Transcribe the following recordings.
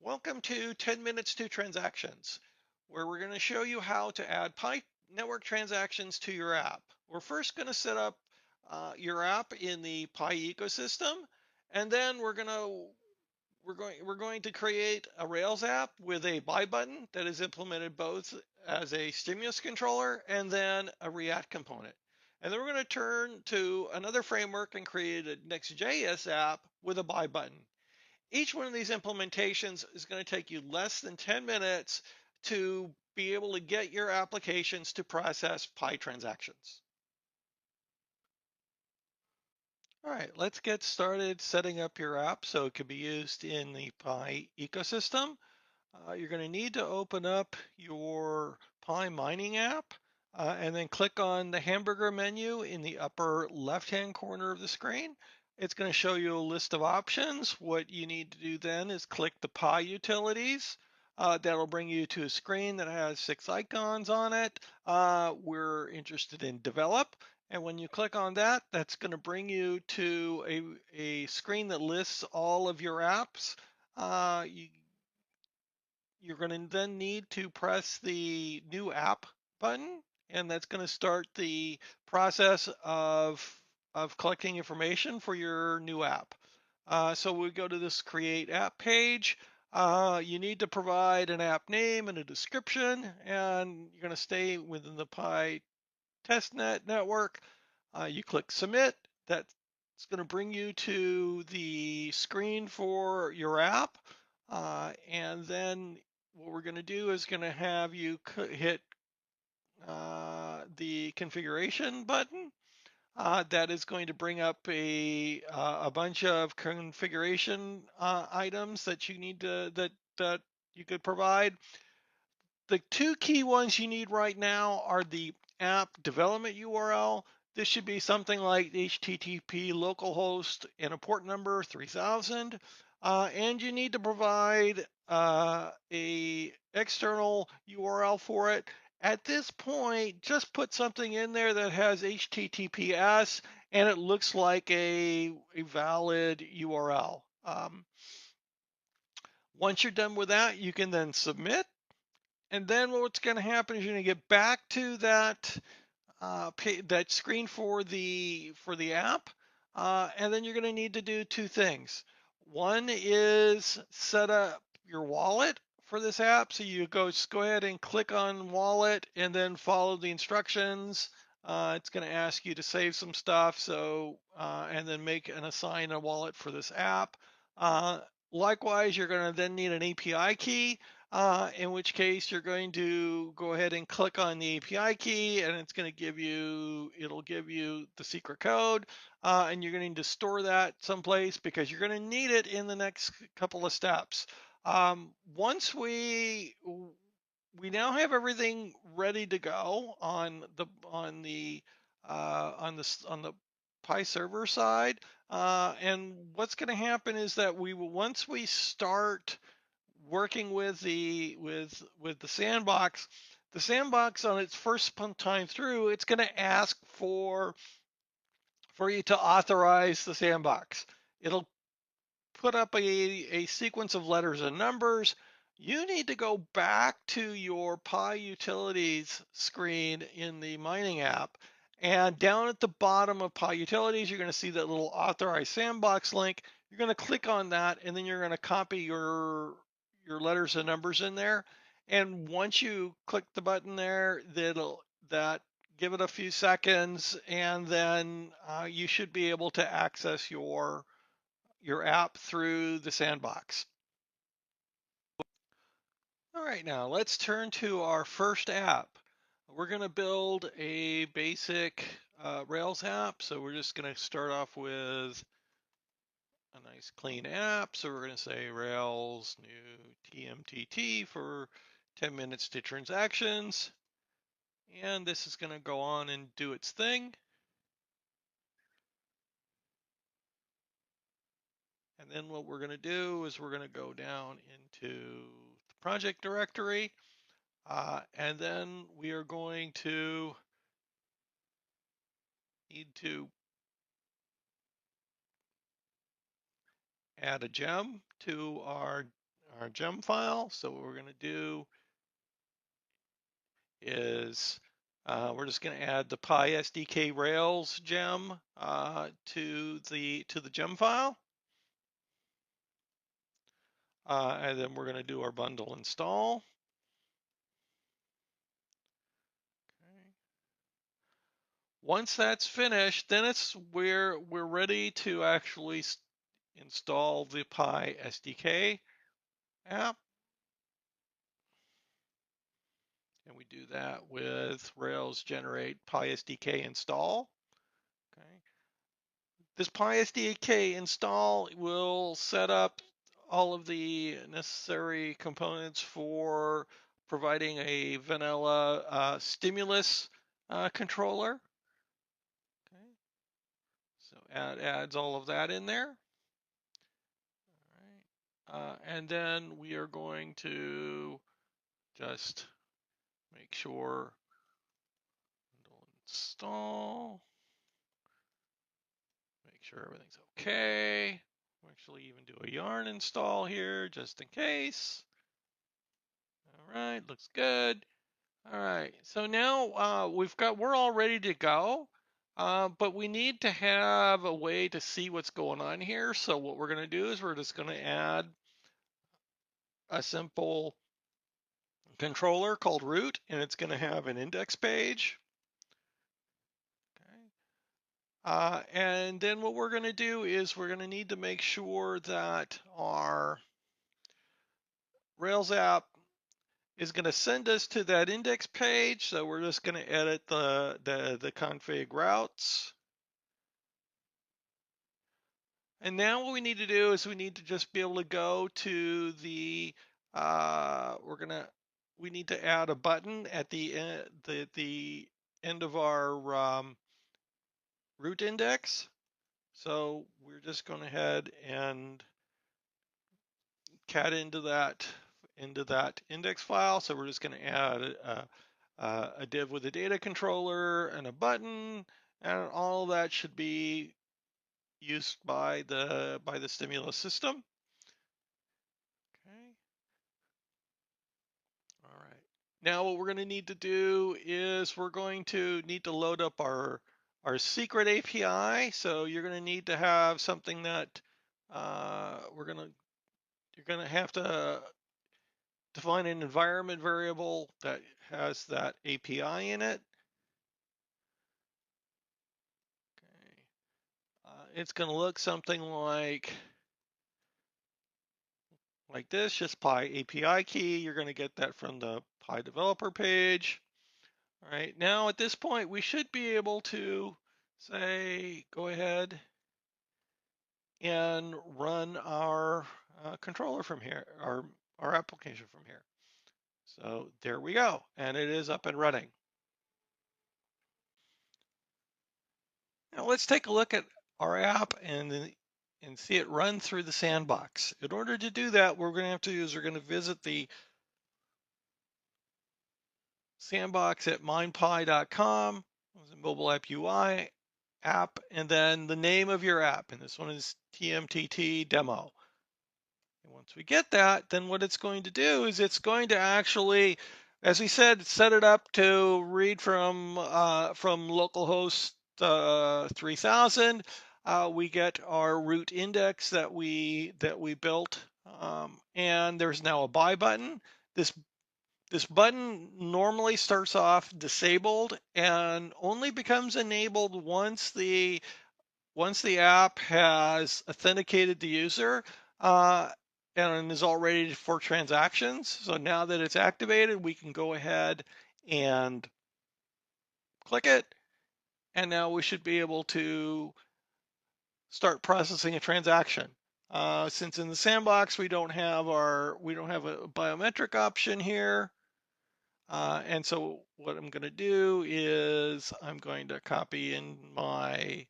Welcome to 10 Minutes to Transactions, where we're going to show you how to add Pi network transactions to your app. We're first going to set up your app in the Pi ecosystem, and then we're going to create a Rails app with a buy button that is implemented both as a stimulus controller and then a React component. And then we're going to turn to another framework and create a Next.js app with a buy button. Each one of these implementations is going to take you less than 10 minutes to be able to get your applications to process Pi transactions. All right, let's get started setting up your app so it can be used in the Pi ecosystem. You're going to need to open up your Pi mining app and then click on the hamburger menu in the upper left-hand corner of the screen. It's going to show you a list of options. What you need to do then is click the Pi utilities. That'll bring you to a screen that has 6 icons on it. We're interested in develop. And when you click on that, that's going to bring you to a screen that lists all of your apps. You're going to then need to press the new app button, and that's going to start the process of collecting information for your new app. So we go to this create app page. You need to provide an app name and a description, and you're going to stay within the Pi testnet network. You click submit. That's going to bring you to the screen for your app. And then what we're going to do is going to have you hit the configuration button. That is going to bring up a bunch of configuration items that you need to that you could provide. The two key ones you need right now are the app development URL. This should be something like HTTP localhost and a port number 3000. And you need to provide a external URL for it. At this point, just put something in there that has HTTPS and it looks like a valid URL. Once you're done with that, you can then submit. And then what's going to happen is you're going to get back to that screen for the app, and then you're going to need to do two things. One is set up your wallet for this app. So you just go ahead and click on wallet and then follow the instructions. It's going to ask you to save some stuff. So and then make and assign a wallet for this app. Likewise, you're going to then need an API key. In which case you're going to go ahead and click on the API key and it'll give you the secret code, and you're going to need to store that someplace because you're going to need it in the next couple of steps. Once we now have everything ready to go on the Pi server side, and what's going to happen is that once we start working with the sandbox, the sandbox on its first time through, it's going to ask for you to authorize the sandbox. It'll put up a sequence of letters and numbers. You need to go back to your Pi Utilities screen in the mining app, and down at the bottom of Pi Utilities, you're going to see that little authorize sandbox link. You're going to click on that, and then you're going to copy your letters and numbers in there. And once you click the button there, that give it a few seconds, and then you should be able to access your app through the sandbox. All right, now let's turn to our first app. We're going to build a basic Rails app. So we're just going to start off with a nice clean app. So we're going to say Rails new TMTT for 10 minutes to transactions. And this is going to go on and do its thing. And then what we're going to do is we're going to go down into the project directory. And then we are going to need to add a gem to our our gem file. So what we're going to do is we're just going to add the PySDK Rails gem to the gem file, and then we're going to do our bundle install. Once that's finished, then it's we're ready to actually install the PySDK app. And we do that with Rails generate PySDK install. Okay. This PySDK install will set up all of the necessary components for providing a vanilla stimulus controller. Okay. So adds all of that in there. All right. And then we are going to just make sure install. Make sure everything's okay. We'll actually even do a yarn install here just in case. All right, looks good. All right, so now we're all ready to go, but we need to have a way to see what's going on here. So what we're going to do is we're just going to add a simple controller called root, and it's going to have an index page. Okay. And then what we're going to do is we're going to need to make sure that our Rails app is going to send us to that index page. So we're just going to edit the config routes. And now what we need to do is we need to just be able to go to the, we need to add a button at the end of our root index. So we're just going to head and cat into that index file. So we're just going to add a div with a data controller and a button, and all of that should be used by the stimulus system. Okay. All right. Now what we're going to need to do is we're going to need to load up our secret API. So you're going to need to have something that you're going to have to define an environment variable that has that API in it. Okay. It's going to look something like this, just PyAPI key. You're going to get that from the PyDeveloper page. All right, now at this point, we should be able to say, go ahead and run our controller from here, our application from here. So there we go, and it is up and running. Now let's take a look at our app and see it run through the sandbox. In order to do that, what we're going to have to do is we're going to visit the sandbox at mindpy.com, mobile app UI app, and then the name of your app. And this one is TMTT demo. And once we get that, then what it's going to do is it's going to actually, as we said, set it up to read from localhost 3000. We get our root index that we built, and there's now a buy button. This button normally starts off disabled and only becomes enabled once the app has authenticated the user and is all ready for transactions. So now that it's activated, we can go ahead and click it, and now we should be able to start processing a transaction. Since in the sandbox we don't have a biometric option here. And so what I'm going to do is I'm going to copy in my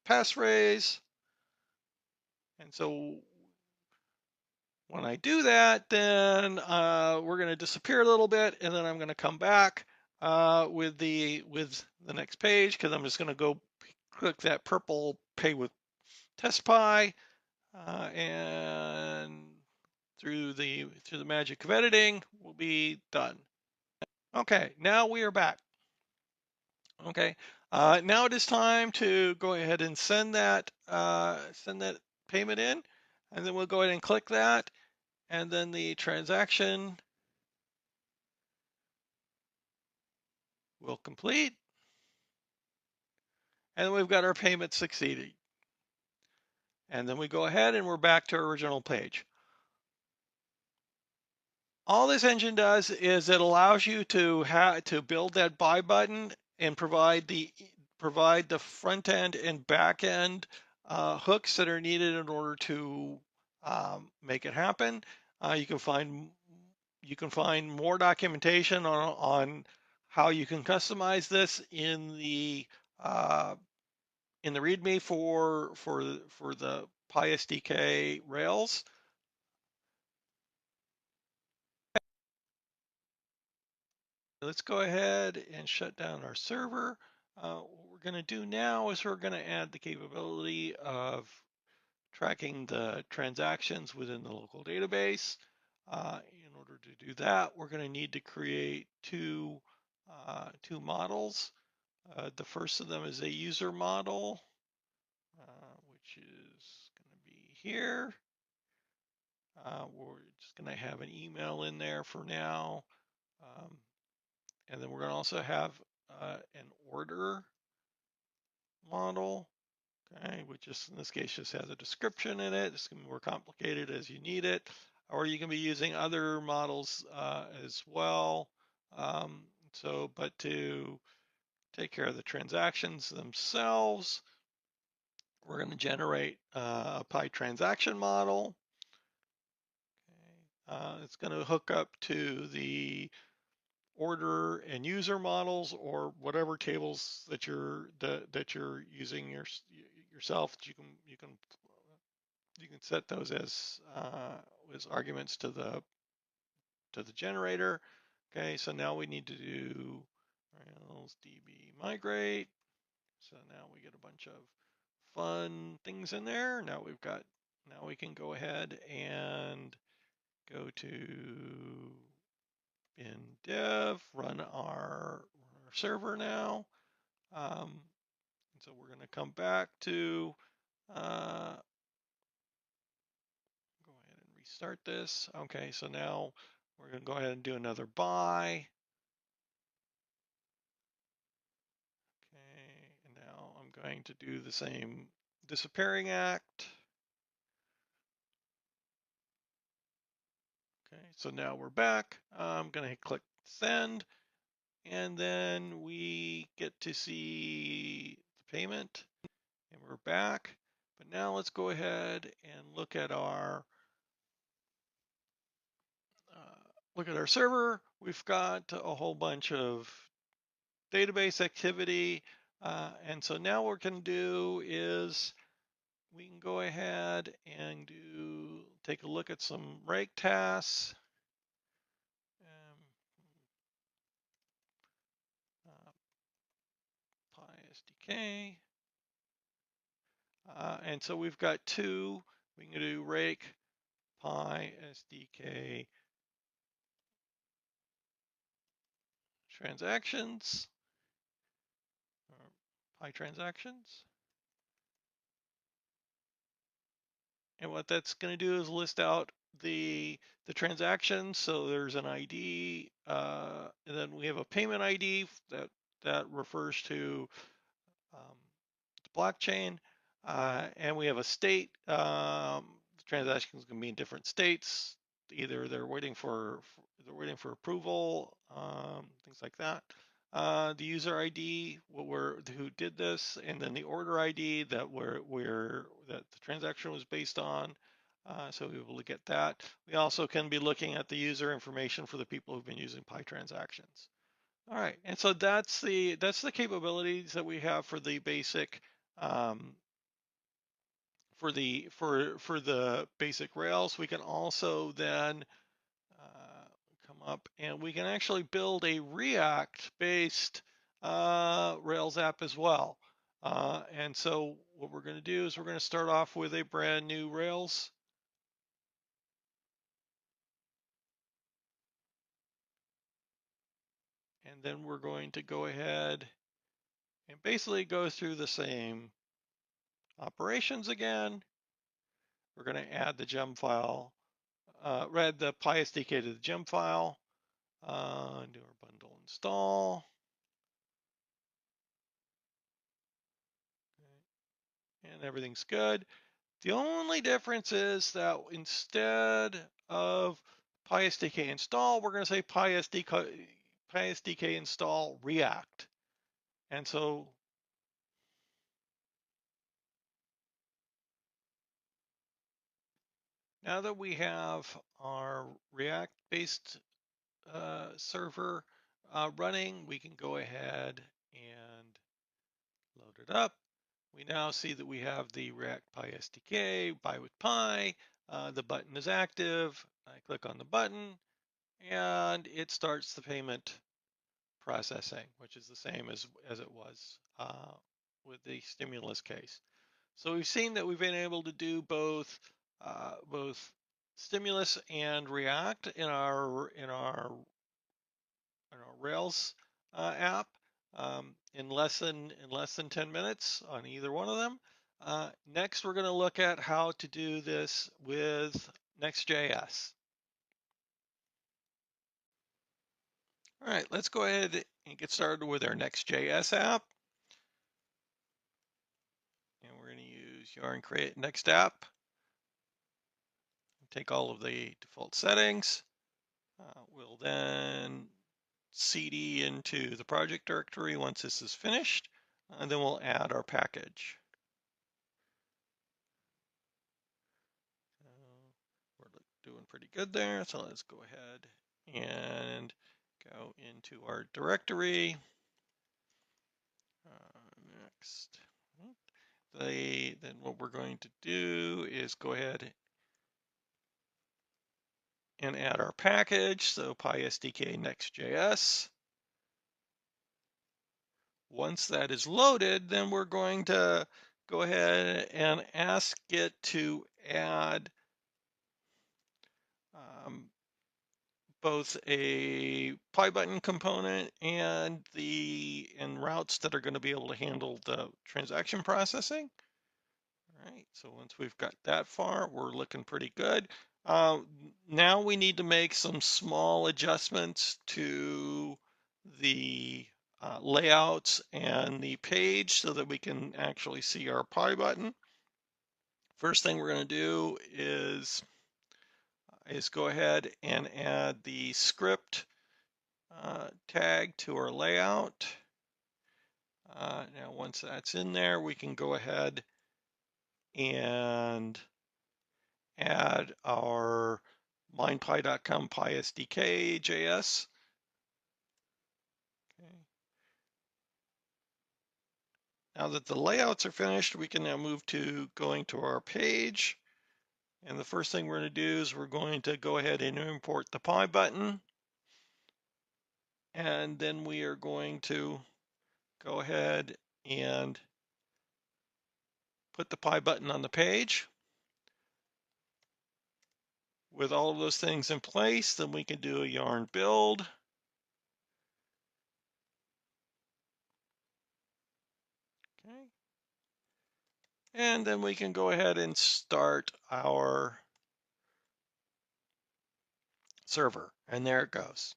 passphrase. And so when I do that, then we're going to disappear a little bit, and then I'm going to come back with the next page, because I'm just going to go click that purple Pay with TestPy, and through the magic of editing, will be done. Okay, now we are back. Okay, now it is time to go ahead and send that payment in, and then we'll go ahead and click that, and then the transaction will complete, and we've got our payment succeeding. And then we go ahead and we're back to our original page. All this engine does is it allows you to build that buy button and provide the front end and back end hooks that are needed in order to make it happen. You can find more documentation on how you can customize this in the README for the PySDK Rails. Let's go ahead and shut down our server. What we're going to do now is we're going to add the capability of tracking the transactions within the local database. In order to do that, we're going to need to create two models. The first of them is a user model, which is going to be here. We're just going to have an email in there for now. And then we're going to also have an order model, okay, which is in this case just has a description in it. It's going to be more complicated as you need it, or you can be using other models as well. But to take care of the transactions themselves, we're going to generate a PyTransaction model. Okay. It's going to hook up to the order and user models, or whatever tables that you're using yourself. You can set those as arguments to the generator. Okay, so now we need to do Rails DB migrate. So now we get a bunch of fun things in there. Now we can go ahead and go to in dev, run our server now. So we're going to come back to go ahead and restart this. Okay, so now we're going to go ahead and do another buy. Okay, and now I'm going to do the same disappearing act. Okay, so now we're back. I'm going to click send, and then we get to see the payment, and we're back. But now let's go ahead and look at our server. We've got a whole bunch of database activity, and so now what we can do is we can go ahead and take a look at some rake tasks. PySDK. And so we've got two. We can do rake PySDK transactions, or PyTransactions. And what that's going to do is list out the transactions. So there's an ID, and then we have a payment ID that refers to the blockchain, and we have a state. The transactions can be in different states. Either they're waiting for approval, things like that. The user ID, who did this, and then the order ID that that the transaction was based on. So we'll be able to get that. We also can be looking at the user information for the people who've been using PyTransactions. All right, and so that's the capabilities that we have for the basic for the basic Rails. We can also then come up and we can actually build a React-based Rails app as well. And so what we're going to do is we're going to start off with a brand new Rails And then we're going to go ahead and basically go through the same operations again. We're going to add the gem file, add the PySDK to the gem file, do our bundle install. Okay. And everything's good. The only difference is that instead of PySDK install, we're going to say PySDK install React. And so now that we have our React-based server running, we can go ahead and load it up. We now see that we have the React PySDK, Buy with Py. The button is active. I click on the button and it starts the payment processing, which is the same as it was with the stimulus case. So we've seen that we've been able to do both stimulus and React in our Rails app in less than 10 minutes on either one of them. Next, we're going to look at how to do this with Next.js. All right, let's go ahead and get started with our Next.js app. And we're going to use yarn create next app. Take all of the default settings. We'll then cd into the project directory once this is finished, and then we'll add our package. We're doing pretty good there, so let's go ahead and go into our directory. Next. Then what we're going to do is go ahead and add our package, so PySDK Next.js. Once that is loaded, then we're going to go ahead and ask it to add both a PyButton component and routes that are going to be able to handle the transaction processing. All right, so once we've got that far, we're looking pretty good. Now we need to make some small adjustments to the layouts and the page so that we can actually see our PyButton. First thing we're going to do is go ahead and add the script tag to our layout. Now, once that's in there, we can go ahead and add our mindpy.com PySDK JS. Okay. Now that the layouts are finished, we can now move to going to our page. And the first thing we're going to do is we're going to go ahead and import the PyButton. And then we are going to go ahead and put the PyButton on the page. With all of those things in place, then we can do a yarn build. Okay. And then we can go ahead and start our server. And there it goes.